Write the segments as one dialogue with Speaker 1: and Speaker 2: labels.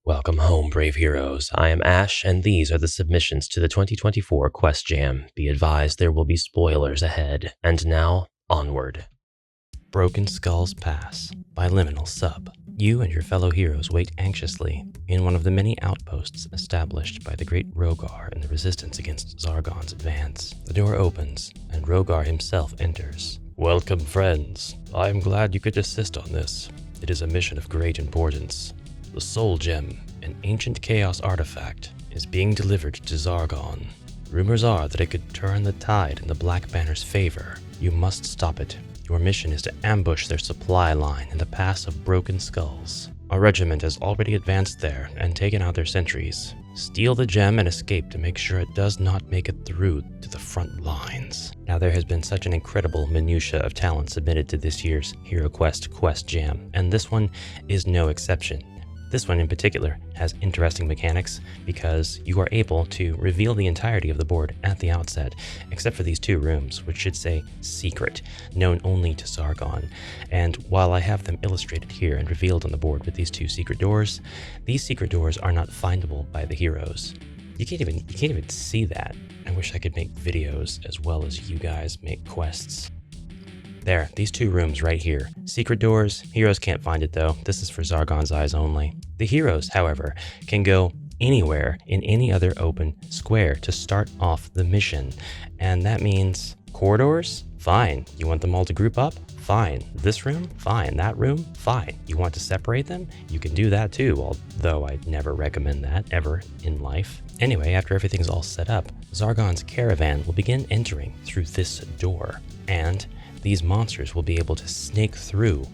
Speaker 1: Welcome home, brave heroes. I am Ash, and these are the submissions to the 2024 Quest Jam. Be advised there will be spoilers ahead. And now, onward. Broken Skulls Pass by Liminal Sub. You and your fellow heroes wait anxiously in one of the many outposts established by the great Rogar in the resistance against Zargon's advance. The door opens, and Rogar himself enters. Welcome, friends. I am glad you could assist on this. It is a mission of great importance. The Soul Gem, an ancient chaos artifact, is being delivered to Zargon. Rumors are that it could turn the tide in the Black Banner's favor. You must stop it. Your mission is to ambush their supply line in the Pass of Broken Skulls. Our regiment has already advanced there and taken out their sentries. Steal the gem and escape to make sure it does not make it through to the front lines. Now, there has been such an incredible minutia of talent submitted to this year's HeroQuest Quest Jam, and this one is no exception. This one in particular has interesting mechanics because you are able to reveal the entirety of the board at the outset, except for these two rooms, which should say secret, known only to Zargon. And while I have them illustrated here and revealed on the board with these two secret doors, these secret doors are not findable by the heroes. You can't even see that. I wish I could make videos as well as you guys make quests. There, these two rooms right here. Secret doors, heroes can't find it though. This is for Zargon's eyes only. The heroes, however, can go anywhere in any other open square to start off the mission. And that means corridors? Fine. You want them all to group up? Fine. This room? Fine. That room? Fine. You want to separate them? You can do that too, although I'd never recommend that ever in life. Anyway, after everything's all set up, Zargon's caravan will begin entering through this door. And these monsters will be able to snake through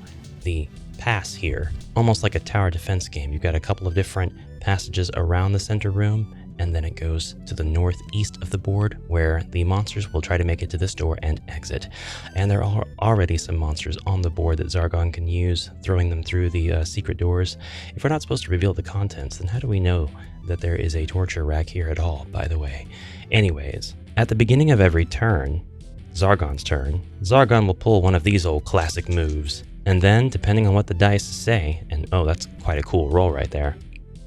Speaker 1: the pass here, almost like a tower defense game. You've got a couple of different passages around the center room, and then it goes to the northeast of the board where the monsters will try to make it to this door and exit. And there are already some monsters on the board that Zargon can use, throwing them through the secret doors. If we're not supposed to reveal the contents, then how do we know that there is a torture rack here at all, by the way? Anyways, at the beginning of every turn, Zargon's turn, Zargon will pull one of these old classic moves. And then, depending on what the dice say, and oh, that's quite a cool roll right there,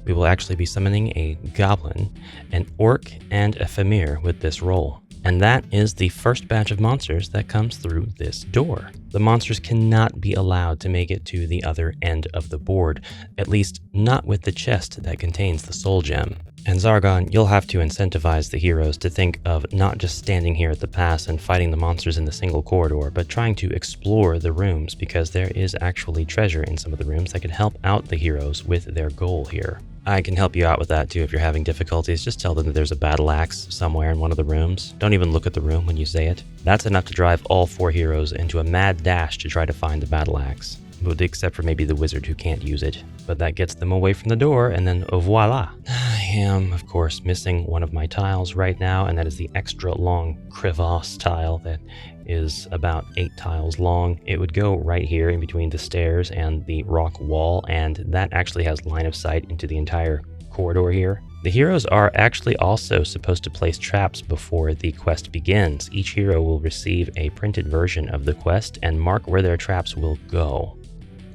Speaker 1: we will actually be summoning a goblin, an orc, and a famir with this roll. And that is the first batch of monsters that comes through this door. The monsters cannot be allowed to make it to the other end of the board, at least not with the chest that contains the soul gem. And Zargon, you'll have to incentivize the heroes to think of not just standing here at the pass and fighting the monsters in the single corridor, but trying to explore the rooms, because there is actually treasure in some of the rooms that can help out the heroes with their goal here. I can help you out with that too if you're having difficulties. Just tell them that there's a battle axe somewhere in one of the rooms. Don't even look at the room when you say it. That's enough to drive all four heroes into a mad dash to try to find the battle axe. Except for maybe the wizard who can't use it. But that gets them away from the door, and then voila. I am, of course, missing one of my tiles right now, and that is the extra long crevasse tile that is about 8 tiles long. It would go right here in between the stairs and the rock wall, and that actually has line of sight into the entire corridor here. The heroes are actually also supposed to place traps before the quest begins. Each hero will receive a printed version of the quest and mark where their traps will go.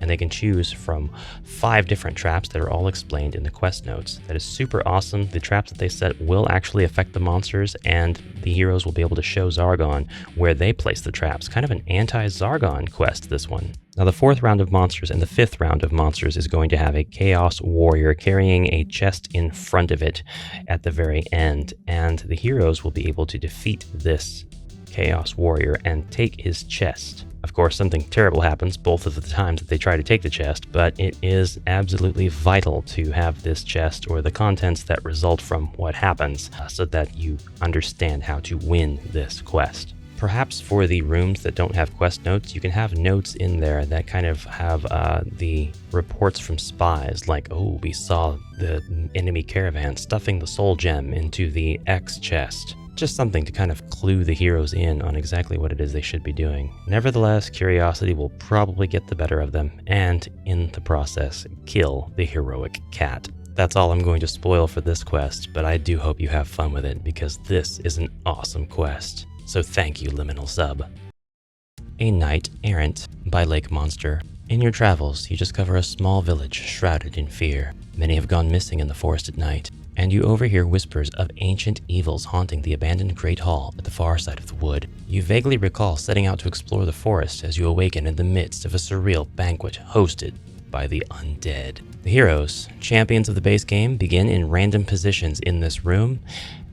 Speaker 1: And they can choose from 5 different traps that are all explained in the quest notes. That is super awesome. The traps that they set will actually affect the monsters, and the heroes will be able to show Zargon where they place the traps. Kind of an anti-Zargon quest, this one. Now, the 4th round of monsters and the 5th round of monsters is going to have a Chaos Warrior carrying a chest in front of it at the very end, and the heroes will be able to defeat this Chaos Warrior and take his chest. Of course, something terrible happens both of the times that they try to take the chest, but it is absolutely vital to have this chest or the contents that result from what happens so that you understand how to win this quest. Perhaps for the rooms that don't have quest notes, you can have notes in there that kind of have the reports from spies, like, oh, we saw the enemy caravan stuffing the soul gem into the X chest. Just something to kind of clue the heroes in on exactly what it is they should be doing. Nevertheless, curiosity will probably get the better of them, and in the process, kill the heroic cat. That's all I'm going to spoil for this quest, but I do hope you have fun with it, because this is an awesome quest. So thank you, Liminal Sub. A Knight Errant by Lake Monster. In your travels, you discover a small village shrouded in fear. Many have gone missing in the forest at night, and you overhear whispers of ancient evils haunting the abandoned Great Hall at the far side of the wood. You vaguely recall setting out to explore the forest as you awaken in the midst of a surreal banquet hosted by the undead. The heroes, champions of the base game, begin in random positions in this room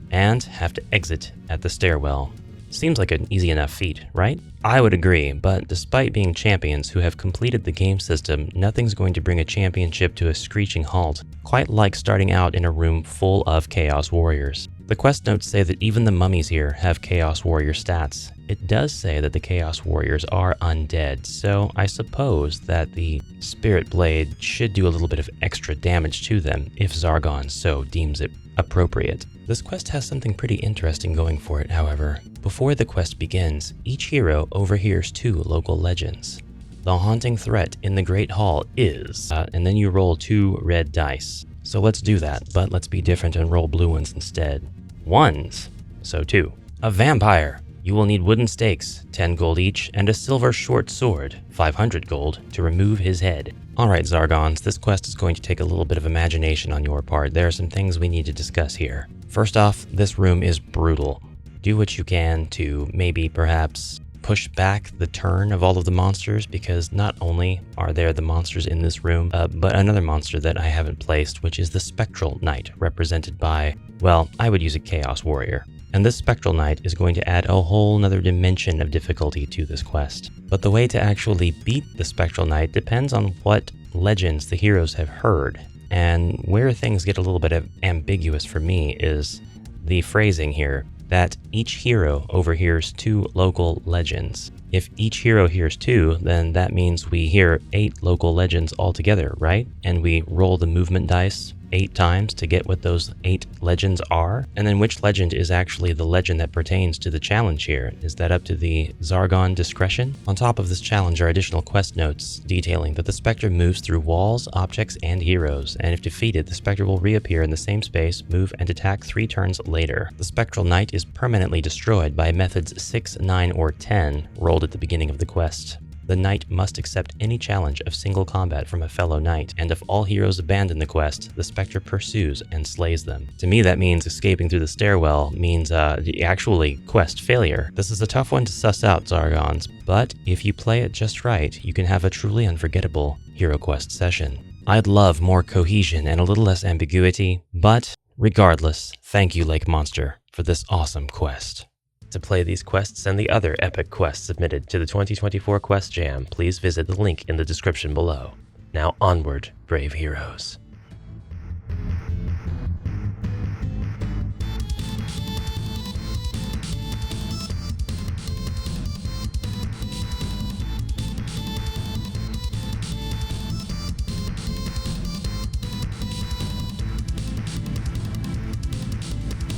Speaker 1: and have to exit at the stairwell. Seems like an easy enough feat, right? I would agree, but despite being champions who have completed the game system, nothing's going to bring a championship to a screeching halt, quite like starting out in a room full of Chaos Warriors. The quest notes say that even the mummies here have Chaos Warrior stats. It does say that the Chaos Warriors are undead, so I suppose that the Spirit Blade should do a little bit of extra damage to them if Zargon so deems it appropriate. This quest has something pretty interesting going for it, however. Before the quest begins, each hero overhears 2 local legends. The haunting threat in the Great Hall is, and then you roll 2 red dice. So let's do that, but let's be different and roll blue ones instead. 1s, so 2. A vampire. You will need wooden stakes, 10 gold each, and a silver short sword, 500 gold, to remove his head. Alright Zargons, this quest is going to take a little bit of imagination on your part. There are some things we need to discuss here. First off, this room is brutal. Do what you can to maybe perhaps push back the turn of all of the monsters, because not only are there the monsters in this room, but another monster that I haven't placed, which is the Spectral Knight, represented by, well, I would use a Chaos Warrior. And this Spectral Knight is going to add a whole nother dimension of difficulty to this quest. But the way to actually beat the Spectral Knight depends on what legends the heroes have heard. And where things get a little bit ambiguous for me is the phrasing here, that each hero overhears 2 local legends. If each hero hears 2, then that means we hear 8 local legends altogether, right? And we roll the movement dice 8 times to get what those 8 legends are. And then which legend is actually the legend that pertains to the challenge here? Is that up to the Zargon discretion? On top of this challenge are additional quest notes detailing that the Spectre moves through walls, objects, and heroes, and if defeated, the Spectre will reappear in the same space, move, and attack 3 turns later. The Spectral Knight is permanently destroyed by methods 6, 9, or 10 rolled at the beginning of the quest. The knight must accept any challenge of single combat from a fellow knight, and if all heroes abandon the quest, the Spectre pursues and slays them. To me, that means escaping through the stairwell means actually quest failure. This is a tough one to suss out, Zargons, but if you play it just right, you can have a truly unforgettable HeroQuest session. I'd love more cohesion and a little less ambiguity, but regardless, thank you, Lake Monster, for this awesome quest. To play these quests and the other epic quests submitted to the 2024 Quest Jam, please visit the link in the description below. Now onward, brave heroes.